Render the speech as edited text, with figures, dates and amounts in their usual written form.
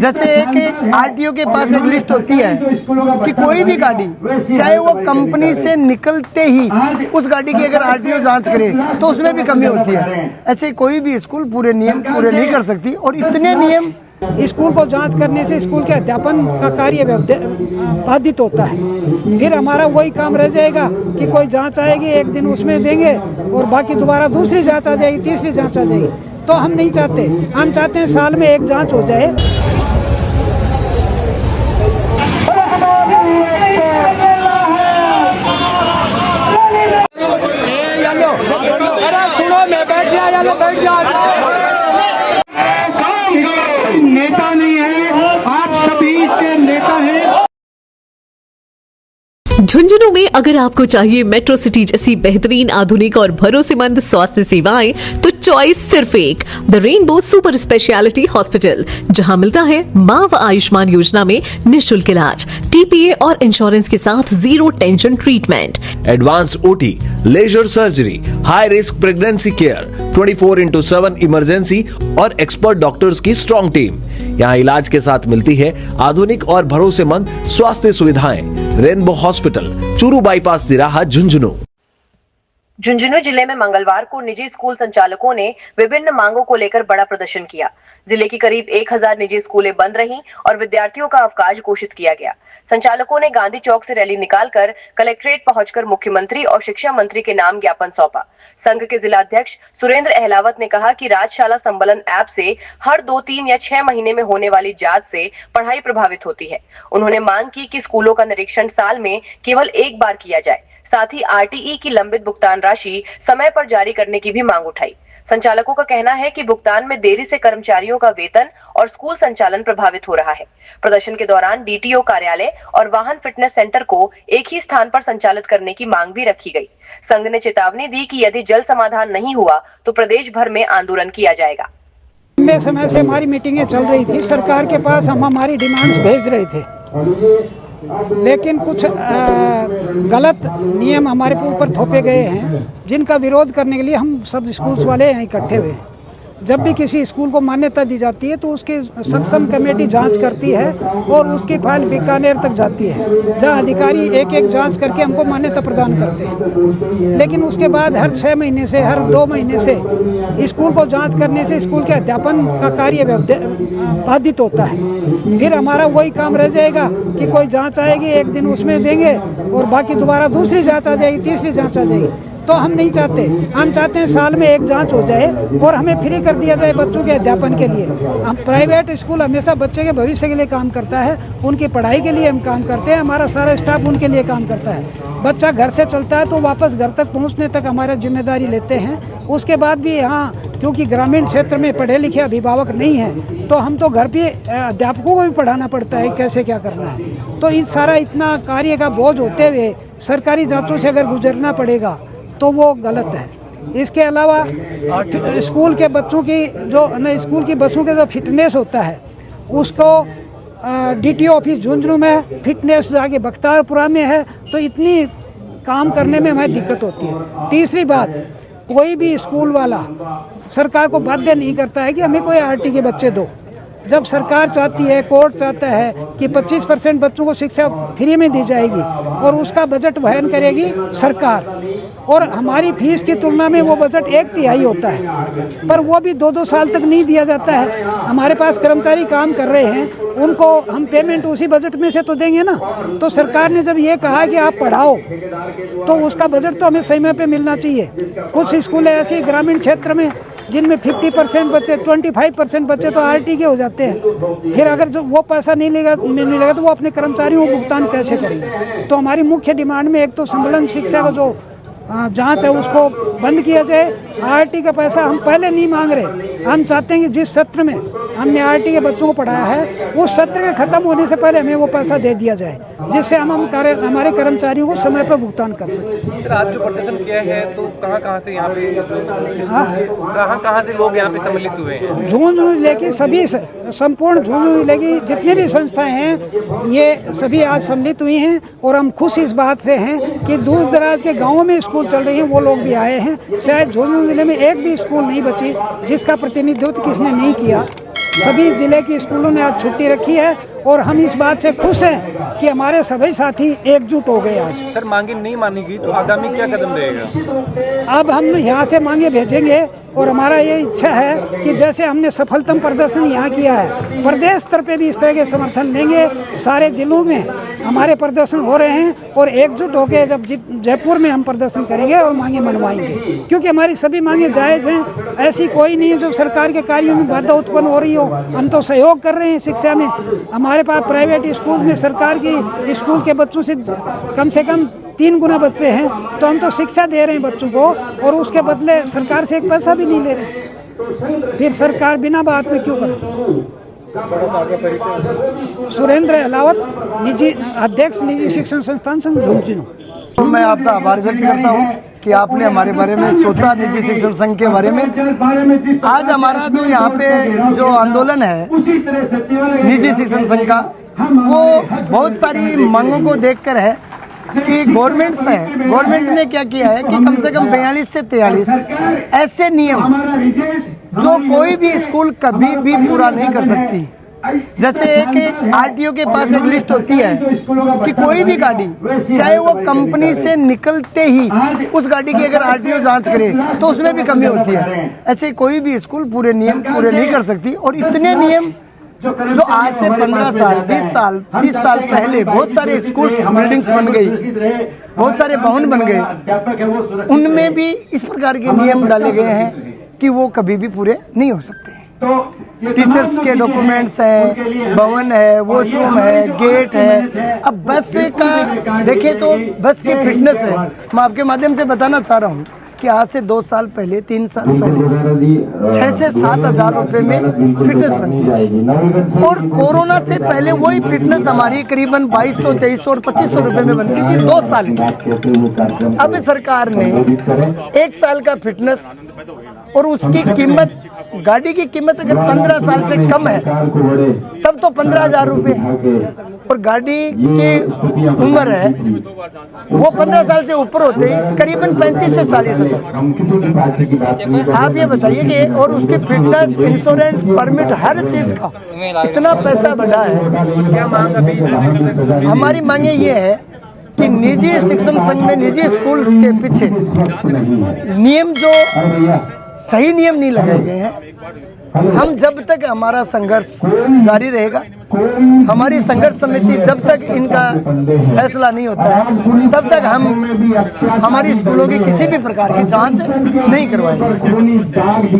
जैसे एक आरटीओ के पास एक लिस्ट होती है कि कोई भी गाड़ी चाहे वो कंपनी से निकलते ही उस गाड़ी की अगर आरटीओ जांच करे तो उसमें भी कमी होती है। ऐसे कोई भी स्कूल पूरे नियम पूरे नहीं कर सकती और इतने नियम स्कूल को जांच करने से स्कूल के अध्यापन का कार्य बाधित होता है। फिर हमारा वही काम रह जाएगा कि कोई जांच आएगी, एक दिन उसमें देंगे और बाकी दोबारा दूसरी जांच आ जाएगी, तीसरी जांच आ जाएगी। तो हम नहीं चाहते, हम चाहते हैं साल में एक जांच हो जाए। नेता नहीं है, आप सभी इसके नेता हैं। झुंझुनू में अगर आपको चाहिए मेट्रो सिटी जैसी बेहतरीन, आधुनिक और भरोसेमंद स्वास्थ्य सेवाएं तो चॉइस सिर्फ एक, the rainbow super speciality hospital, जहां मिलता है मां व आयुष्मान योजना में निःशुल्क इलाज, टीपीए और इंश्योरेंस के साथ zero tension treatment, advanced OT, laser surgery, high risk pregnancy care, 24/7 emergency और एक्सपर्ट डॉक्टर्स की स्ट्रॉन्ग टीम। यहाँ इलाज के साथ मिलती है आधुनिक और भरोसेमंद स्वास्थ्य सुविधाएं। रेनबो हॉस्पिटल, चूरू बाईपास तिराहा, झुंझुनू। झुंझुनू जिले में मंगलवार को निजी स्कूल संचालकों ने विभिन्न मांगों को लेकर बड़ा प्रदर्शन किया। जिले की करीब 1000 निजी स्कूलें बंद रहीं और विद्यार्थियों का अवकाश घोषित किया गया। संचालकों ने गांधी चौक से रैली निकालकर कलेक्ट्रेट पहुंचकर मुख्यमंत्री और शिक्षा मंत्री के नाम ज्ञापन सौंपा। संघ के जिलाध्यक्ष सुरेंद्र अहलावत ने कहा कि राजशाला संबलन ऐप से हर 2, 3 या 6 महीने में होने वाली जांच से पढ़ाई प्रभावित होती है। उन्होंने मांग की कि स्कूलों का निरीक्षण साल में केवल एक बार किया जाए। साथ ही आरटीई की लंबित भुगतान राशि समय पर जारी करने की भी मांग उठाई। संचालकों का कहना है कि भुगतान में देरी से कर्मचारियों का वेतन और स्कूल संचालन प्रभावित हो रहा है। प्रदर्शन के दौरान डीटीओ कार्यालय और वाहन फिटनेस सेंटर को एक ही स्थान पर संचालित करने की मांग भी रखी गई। संघ ने चेतावनी दी कि यदि जल्द समाधान नहीं हुआ तो प्रदेश भर में आंदोलन किया जाएगा। लंबे समय से हमारी मीटिंगें चल रही थी, सरकार के पास हम हमारी डिमांड्स भेज रहे थे, लेकिन कुछ गलत नियम हमारे ऊपर थोपे गए हैं, जिनका विरोध करने के लिए हम सब स्कूल्स वाले यहाँ इकट्ठे हुए हैं। जब भी किसी स्कूल को मान्यता दी जाती है तो उसकी सक्षम कमेटी जांच करती है और उसकी फाइल बीकानेर तक जाती है, जहां अधिकारी एक एक जांच करके हमको मान्यता प्रदान करते हैं। लेकिन उसके बाद हर 6 महीने से, हर 2 महीने से स्कूल को जांच करने से स्कूल के अध्यापन का कार्य बाधित होता है। फिर हमारा वही काम रह जाएगा कि कोई जाँच आएगी, एक दिन उसमें देंगे और बाकी दोबारा दूसरी जाँच आ जाएगी, तीसरी जाँच आ जाएगी। तो हम नहीं चाहते, हम चाहते हैं साल में एक जांच हो जाए और हमें फ्री कर दिया जाए बच्चों के अध्यापन के लिए। हम प्राइवेट स्कूल हमेशा बच्चे के भविष्य के लिए काम करता है, उनकी पढ़ाई के लिए हम काम करते हैं, हमारा सारा स्टाफ उनके लिए काम करता है। बच्चा घर से चलता है तो वापस घर तक पहुंचने तक हमारा जिम्मेदारी लेते हैं। उसके बाद भी यहाँ क्योंकि ग्रामीण क्षेत्र में पढ़े लिखे अभिभावक नहीं हैं, तो हम तो घर पे अध्यापकों को भी पढ़ाना पड़ता है कैसे क्या करना है। तो इस सारा इतना कार्य का बोझ होते हुए सरकारी जाँचों से अगर गुजरना पड़ेगा तो वो गलत है। इसके अलावा स्कूल के बच्चों की स्कूल की बसों के जो फिटनेस होता है उसको डीटीओ ऑफिस झुंझुनू में, फिटनेस जाके बख्तियारपुरा में है, तो इतनी काम करने में हमें दिक्कत होती है। तीसरी बात, कोई भी स्कूल वाला सरकार को बाध्य नहीं करता है कि हमें कोई आरटी के बच्चे दो। जब सरकार चाहती है, कोर्ट चाहता है कि 25% बच्चों को शिक्षा फ्री में दी जाएगी और उसका बजट वहन करेगी सरकार, और हमारी फीस की तुलना में वो बजट 1/3 होता है, पर वो भी 2-2 साल तक नहीं दिया जाता है। हमारे पास कर्मचारी काम कर रहे हैं, उनको हम पेमेंट उसी बजट में से तो देंगे ना। तो सरकार ने जब ये कहा कि आप पढ़ाओ तो उसका बजट तो हमें समय पे मिलना चाहिए। कुछ स्कूलें ऐसी ग्रामीण क्षेत्र में जिनमें 50% बच्चे, 25% बच्चे तो आरटी के हो जाते हैं। फिर अगर जो वो पैसा नहीं मिलेगा तो वो अपने कर्मचारियों को भुगतान कैसे करेंगे। तो हमारी मुख्य डिमांड में एक तो संबलन शिक्षा का जो जांच है उसको बंद किया जाए। आरटी का पैसा हम पहले नहीं मांग रहे, हम चाहते हैं कि जिस सत्र में हमने आरटी के बच्चों को पढ़ाया है उस सत्र के खत्म होने से पहले हमें वो पैसा दे दिया जाए, जिससे हम हमारे कर्मचारियों को समय पर भुगतान कर सकें। सर, आज जो प्रदर्शन किया है तो कहाँ से यहाँ पे कहाँ से लोग यहाँ पे सम्मिलित हुए हैं? झुंझुनू जिले की सभी, संपूर्ण झुंझुनू जिले की जितने भी संस्थाएं हैं ये सभी आज सम्मिलित हुई हैं और हम खुश इस बात से हैं कि दूर दराज के गाँवों में स्कूल चल रही हैं वो लोग भी आए हैं। शायद झुंझुनू जिले में एक भी स्कूल नहीं बची जिसका प्रतिनिधित्व किसने नहीं किया। सभी जिले की स्कूलों ने आज छुट्टी रखी है और हम इस बात से खुश हैं कि हमारे सभी साथी एकजुट हो गए आज। सर मांगे नहीं मानेगी तो आगामी क्या कदम रहेगा? अब हम यहाँ से मांगे भेजेंगे और हमारा ये इच्छा है कि जैसे हमने सफलतम प्रदर्शन यहाँ किया है, प्रदेश स्तर पे भी इस तरह के समर्थन लेंगे। सारे जिलों में हमारे प्रदर्शन हो रहे हैं और एकजुट होकर जब जयपुर में हम प्रदर्शन करेंगे और मांगे मनवाएंगे, क्योंकि हमारी सभी मांगे जायज़ हैं। ऐसी कोई नहीं है जो सरकार के कार्यों में बाधा उत्पन्न हो रही हो। हम तो सहयोग कर रहे हैं शिक्षा में। हमारे पास प्राइवेट स्कूल में सरकार की स्कूल के बच्चों से कम 3 गुना बच्चे हैं, तो हम तो शिक्षा दे रहे हैं बच्चों को और उसके बदले सरकार से एक पैसा भी नहीं ले रहे। फिर सरकार बिना बात में क्यों करे? सुरेंद्र अहलावत, निजी अध्यक्ष, निजी शिक्षण संस्थान संघ झुंझुनू। तो मैं आपका आभार व्यक्त करता हूँ कि आपने हमारे बारे में सोचा, निजी शिक्षण संघ के बारे में। आज हमारा जो यहाँ पे जो आंदोलन है निजी शिक्षण संघ का, वो बहुत सारी मांगों को देखकर है कि गवर्नमेंट ने क्या किया है कि कम से कम 42 से 43 ऐसे नियम जो कोई भी स्कूल कभी भी पूरा नहीं कर सकती। जैसे एक आरटीओ के पास एक लिस्ट होती है कि कोई भी गाड़ी, चाहे वो कंपनी से निकलते ही उस गाड़ी की अगर आरटीओ जांच करे तो उसमें भी कमी होती है। ऐसे कोई भी स्कूल पूरे नियम पूरे नहीं कर सकती। और इतने नियम जो आज से 15 साल, 20 साल, 30 साल पहले बहुत सारे स्कूल्स बिल्डिंग्स बन गई, बहुत सारे भवन बन गए, उनमें भी इस प्रकार के नियम डाले गए हैं कि वो कभी भी पूरे नहीं हो सकते। टीचर्स के डॉक्यूमेंट्स हैं, भवन है, वॉशरूम है, गेट है। अब बस का देखें तो बस की फिटनेस है, मैं आपके माध्यम से बताना चाह रहा हूँ कि आज से 2 साल पहले, 3 साल पहले 6 से 7 हज़ार रुपए में फिटनेस बनती थी और कोरोना से पहले वही फिटनेस हमारी करीबन 2200, 2300 और 2500 रुपए में बनती थी 2 साल की। अब सरकार ने 1 साल का फिटनेस और उसकी कीमत, गाड़ी की कीमत अगर 15 साल से कम है तब तो 15,000 रुपये, और गाड़ी की उम्र है वो 15 साल से ऊपर होते ही करीबन 35 से 40 हज़ार। आप ये बताइए कि और उसकी फिटनेस, इंश्योरेंस, परमिट, हर चीज का इतना पैसा बढ़ा है। क्या मांग अभी? हमारी मांगे ये है कि निजी शिक्षण संघ में निजी स्कूल्स के पीछे नियम जो सही नियम नहीं लगाए गए हैं, हम जब तक हमारा संघर्ष जारी रहेगा, हमारी संघर्ष समिति जब तक इनका फैसला नहीं होता है तब तक हम हमारी स्कूलों की किसी भी प्रकार की जांच नहीं करवाएंगे।